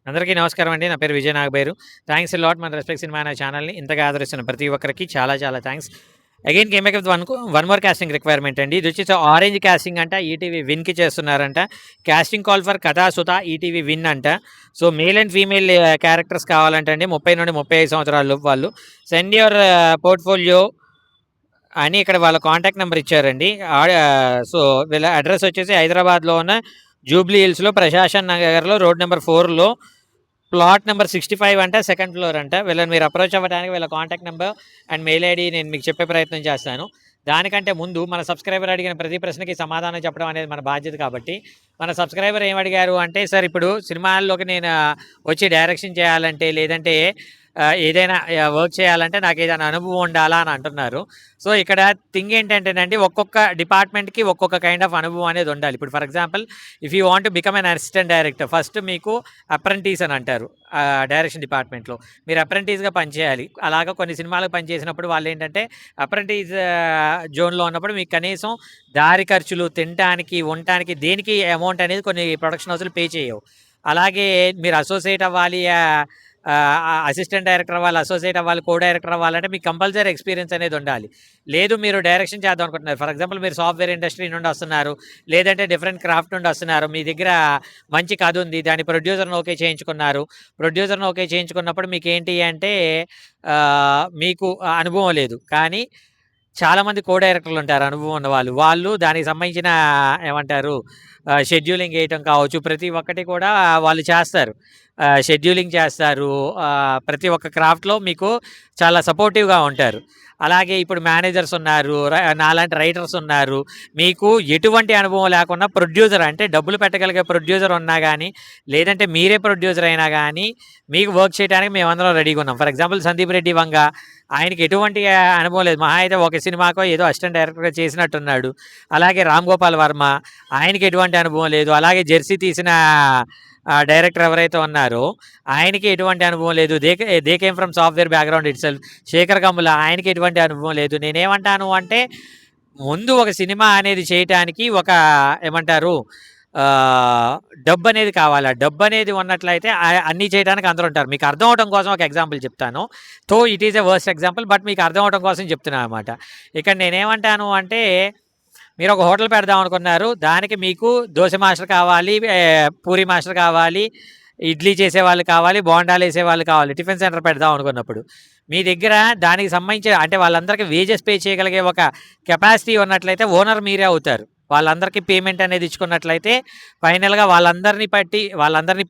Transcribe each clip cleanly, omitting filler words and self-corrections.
అందరికీ నమస్కారం అండి. నా పేరు Vijay Nagabhairu. Thanks a lot మన రెస్పెక్ట్ సినిమా అనే ఛానల్‌ని ఇంతగా ఆదరిస్తున్న ప్రతి ఒక్కరికి చాలా చాలా thanks. Again came back with one more casting requirement అండి. ఇదొచ్చేసి ఆరెంజ్ కాస్టింగ్ అంట. ఈటీవీ విన్‌కి చేస్తున్నారంట. Casting call for Katha Sudha ETV win అంట. So male and female characters కావాలంట అండి. 30-35 సంవత్సరాల లోపు వాళ్ళు. సెండ్ యువర్ పోర్ట్‌ఫోలియో అని ఇక్కడ వాళ్ళ కాంటాక్ట్ నంబర్ ఇచ్చారండి. సో వీళ్ళ అడ్రెస్ వచ్చేసి హైదరాబాద్‌లో ఉన్న జూబ్లీ హిల్స్‌లో ప్రశాసన్ నగర్‌లో రోడ్ నెంబర్ 4లో ప్లాట్ నెంబర్ 65 అంట. సెకండ్ ఫ్లోర్ అంట. వీళ్ళని మీరు అప్రోచ్ అవ్వడానికి వీళ్ళ contact number and mail ID నేను మీకు చెప్పే ప్రయత్నం చేస్తాను. దానికంటే ముందు మన సబ్స్క్రైబర్ అడిగిన ప్రతి ప్రశ్నకి సమాధానం చెప్పడం అనేది మన బాధ్యత కాబట్టి, మన సబ్స్క్రైబర్ ఏమడిగారు అంటే, సార్ ఇప్పుడు సినిమాల్లోకి నేను వచ్చి డైరెక్షన్ చేయాలంటే, లేదంటే ఏదైనా వర్క్ చేయాలంటే నాకేదైనా అనుభవం ఉండాలా అని అంటున్నారు. సో, ఇక్కడ థింగ్ ఏంటంటేనండి, ఒక్కొక్క డిపార్ట్మెంట్‌కి ఒక్కొక్క కైండ్ ఆఫ్ అనుభవం అనేది ఉండాలి. ఇప్పుడు for example if you want to become an assistant director, first మీకు అప్రెంటిస్ అని అంటారు డైరెక్షన్ డిపార్ట్మెంట్‌లో. మీరు అప్రెంటిస్‌గా పనిచేయాలి. అలాగా కొన్ని సినిమాలకు పనిచేసినప్పుడు వాళ్ళేంటంటే అప్రెంటిస్ జోన్‌లో ఉన్నప్పుడు మీకు కనీసం దారి ఖర్చులు, తినటానికి, ఉండటానికి దేనికి అమౌంట్ అనేది కొన్ని ప్రొడక్షన్ హౌస్‌లు పే చేయవు. అలాగే మీరు అసోసియేట్ అవ్వాలి, అసిస్టెంట్ డైరెక్టర్ అవ్వాలి, అసోసియేట్ అవ్వాలి, కో డైరెక్టర్ అవ్వాలంటే మీకు కంపల్సరీ ఎక్స్పీరియన్స్ అనేది ఉండాలి. లేదు మీరు డైరెక్షన్ చేద్దాం అనుకుంటున్నారు. ఫర్ ఎగ్జాంపుల్ మీరు సాఫ్ట్‌వేర్ ఇండస్ట్రీ నుండి వస్తున్నారు, లేదంటే డిఫరెంట్ క్రాఫ్ట్ నుండి వస్తున్నారు. మీ దగ్గర మంచి కథ ఉంది. దాని ప్రొడ్యూసర్‌ని ఓకే చేయించుకున్నారు. ప్రొడ్యూసర్‌ని ఓకే చేయించుకున్నప్పుడు మీకేంటి అంటే మీకు అనుభవం లేదు. కానీ చాలామంది కో డైరెక్టర్లు ఉంటారు అనుభవం ఉన్నవాళ్ళు. వాళ్ళు దానికి సంబంధించిన ఏమంటారు షెడ్యూలింగ్ ఏయటం కావచ్చు, ప్రతి ఒక్కటి కూడా వాళ్ళు చేస్తారు. షెడ్యూలింగ్ చేస్తారు. ప్రతి ఒక్క క్రాఫ్ట్‌లో మీకు చాలా సపోర్టివ్‌గా ఉంటారు. అలాగే ఇప్పుడు మేనేజర్స్ ఉన్నారు. నాలాంటి రైటర్స్ ఉన్నారు. మీకు ఎటువంటి అనుభవం లేకున్నా ప్రొడ్యూసర్ అంటే డబ్బులు పెట్టగలిగే ప్రొడ్యూసర్ ఉన్నా గానీ, లేదంటే మీరే ప్రొడ్యూసర్ అయినా గానీ, మీకు వర్క్ చేయడానికి మేమందరం రెడీగా ఉన్నాం. ఫర్ ఎగ్జాంపుల్ 'సందీప్ రెడ్డి వంగ' ఆయనకి ఎటువంటి అనుభవం లేదు. మహా అయితే ఒక సినిమాకో ఏదో అసిస్టెంట్ డైరెక్టర్‌గా చేసినట్టున్నాడు. అలాగే 'రామ్ గోపాల్ వర్మ' ఆయనకి ఎటువంటి అనుభవం లేదు. అలాగే 'జెర్సీ' తీసిన డైరెక్టర్ ఎవరైతే ఉన్నారో ఆయనకి ఎటువంటి అనుభవం లేదు. They came from software background itself. 'Shekhar Kammula' ఆయనకి ఎటువంటి అనుభవం లేదు. నేనేమంటాను అంటే, ముందు ఒక సినిమా అనేది చేయటానికి ఒక ఏమంటారు డబ్బనేది కావాలి. ఆ డబ్బనేది ఉన్నట్లయితే అన్నీ చేయడానికి అందరూ ఉంటారు. మీకు అర్థం అవ్వడం కోసం ఒక ఎగ్జాంపుల్ చెప్తాను. It is a worst example, but మీకు అర్థం అవ్వడం కోసం చెప్తున్నాననమాట. ఇక్కడ నేనేమంటాను అంటే, మీరు ఒక హోటల్ పెడదాం అనుకున్నారు. దానికి మీకు దోస మాస్టర్ కావాలి, పూరి మాస్టర్ కావాలి, ఇడ్లీ చేసేవాళ్ళు కావాలి, బోండాలు వేసేవాళ్ళు కావాలి. టిఫిన్ సెంటర్ పెడదాం అనుకున్నప్పుడు. మీ దగ్గర దానికి సంబంధించి అంటే వాళ్ళందరికీ వేజెస్ పే చేయగలిగే ఒక కెపాసిటీ ఉన్నట్లయితే ఓనర్ మీరే అవుతారు. వాళ్ళందరికీ పేమెంట్ అనేది ఇచ్చుకున్నట్లయితే ఫైనల్‌గా వాళ్ళందరినీ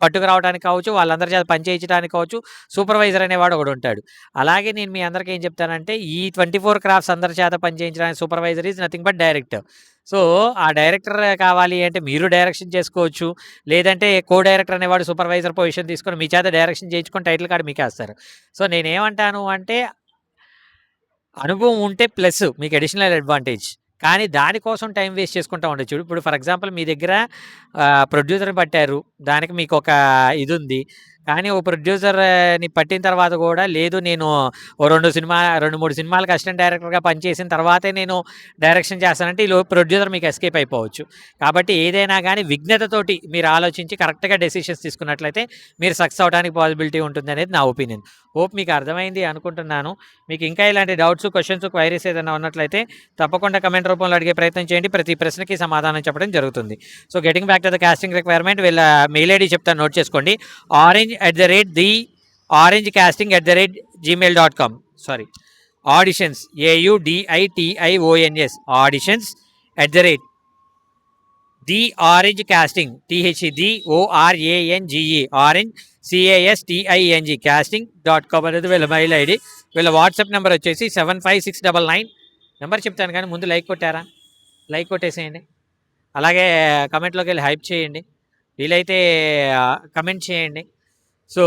పట్టుకురావడానికి కావచ్చు, వాళ్ళందరి చేత పని చేయించడానికి కావచ్చు, సూపర్వైజర్ అనేవాడు ఒకడుంటాడు. అలాగే నేను మీ అందరికీ ఏం చెప్తానంటే, ఈ 24 క్రాఫ్ట్స్ అందరి చేత పని చేయించడానికి supervisor is nothing but director. So, ఆ డైరెక్టర్ కావాలి అంటే మీరు డైరెక్షన్ చేసుకోవచ్చు. లేదంటే కో డైరెక్టర్ అనేవాడు సూపర్వైజర్ పొజిషన్ తీసుకొని మీ చేత డైరెక్షన్ చేయించుకొని టైటిల్ కార్డ్ మీకేస్తారు. సో, నేనేమంటాను అంటే, అనుభవం ఉంటే ప్లస్ మీకు అడిషనల్ అడ్వాంటేజ్. కానీ దానికోసం టైం వేస్ట్ చేసుకుంటా ఉండొచ్చు. ఇప్పుడు ఫర్ ఎగ్జాంపుల్ మీ దగ్గర ప్రొడ్యూసర్‌ని పట్టారు. దానికి మీకొక ఇదుంది. కానీ ఓ ప్రొడ్యూసర్‌ని పట్టిన తర్వాత గూడా లేదు నేను ఓ 2, 3 సినిమాలకి అసిస్టెంట్ డైరెక్టర్‌గా పనిచేసిన తర్వాతే నేను డైరెక్షన్ చేస్తానంటే ఈలోపు ప్రొడ్యూసర్ మీకు ఎస్కేప్ అయిపోవచ్చు. కాబట్టి ఏదైనా గానీ విజ్ఞతతోటి మీరు ఆలోచించి కరెక్ట్‌గా డెసిషన్స్ తీసుకున్నట్లయితే మీరు సక్సెస్ అవ్వడానికి పాసిబిలిటీ ఉంటుందనేది నా ఒపీనియన్. హోప్ మీకు అర్థమైంది అనుకుంటున్నాను. మీకు ఇంకా ఇలాంటి డౌట్స్, క్వెషన్స్, క్వైరీస్ ఏదైనా ఉన్నట్లయితే తప్పకుండా కమెంట్ రూపంలో అడిగే ప్రయత్నం చేయండి. ప్రతి ప్రశ్నకి సమాధానం చెప్పడం జరుగుతుంది. So, getting back to the casting requirement వీళ్ళ మెయిల్ ఐడీ చెప్తాను, నోట్ చేసుకోండి. orange@theorangecasting@gmail.com. Sorry, auditions AUDITIONS auditions at the rate the orange casting THEORANGE orange CASTING casting.com అనేది వీళ్ళ మెయిల్ ఐడి. వీళ్ళ వాట్సాప్ నెంబర్ వచ్చేసి 75699. నెంబర్ చెప్తాను కానీ ముందు లైక్ కొట్టారా? లైక్ కొట్టేసేయండి. అలాగే కమెంట్లోకి వెళ్ళి హైప్ చేయండి. వీలైతే కమెంట్ చేయండి. సో,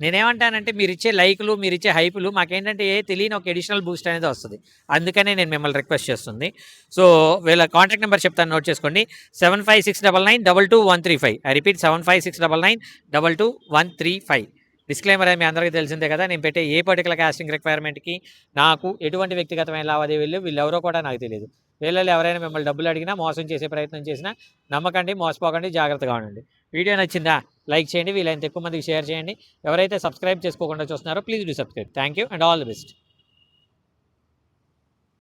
నేనేమంటానంటే మీరిచ్చే లైకులు, మీరిచ్చే హైపులు మాకేంటంటే తెలియని ఒక అడిషనల్ బూస్ట్ అనేది వస్తది. అందుకనే నేను మిమ్మల్ని రిక్వెస్ట్ చేస్తుంది. సో, వీళ్ళ కాంటాక్ట్ నెంబర్ చెప్తాను, నోట్ చేసుకోండి. 7569922135. I repeat 7569922135. డిస్క్లైమర్ మీ అందరికీ తెలిసిందే కదా! నేను పెట్టే ఏ పర్టికులర్ కాస్టింగ్ రిక్వైర్మెంట్‌కి నాకు ఎటువంటి వ్యక్తిగతమైన లావాదేవీలు వీళ్ళెవరో కూడా నాకు తెలీదు. వీళ్ళలో ఎవరైనా మిమ్మల్ని డబ్బులు అడిగినా, మోసం చేసే ప్రయత్నం చేసినా నమ్మకండి, మోసపోకండి, జాగ్రత్తగా ఉండండి. వీడియో నచ్చిందా? లైక్ చేయండి. వీలైనంత ఎక్కువ మందికి షేర్ చేయండి. ఎవరైతే సబ్స్క్రైబ్ చేసుకోకుండా చూస్తున్నారో please do subscribe. Thank you and all the best.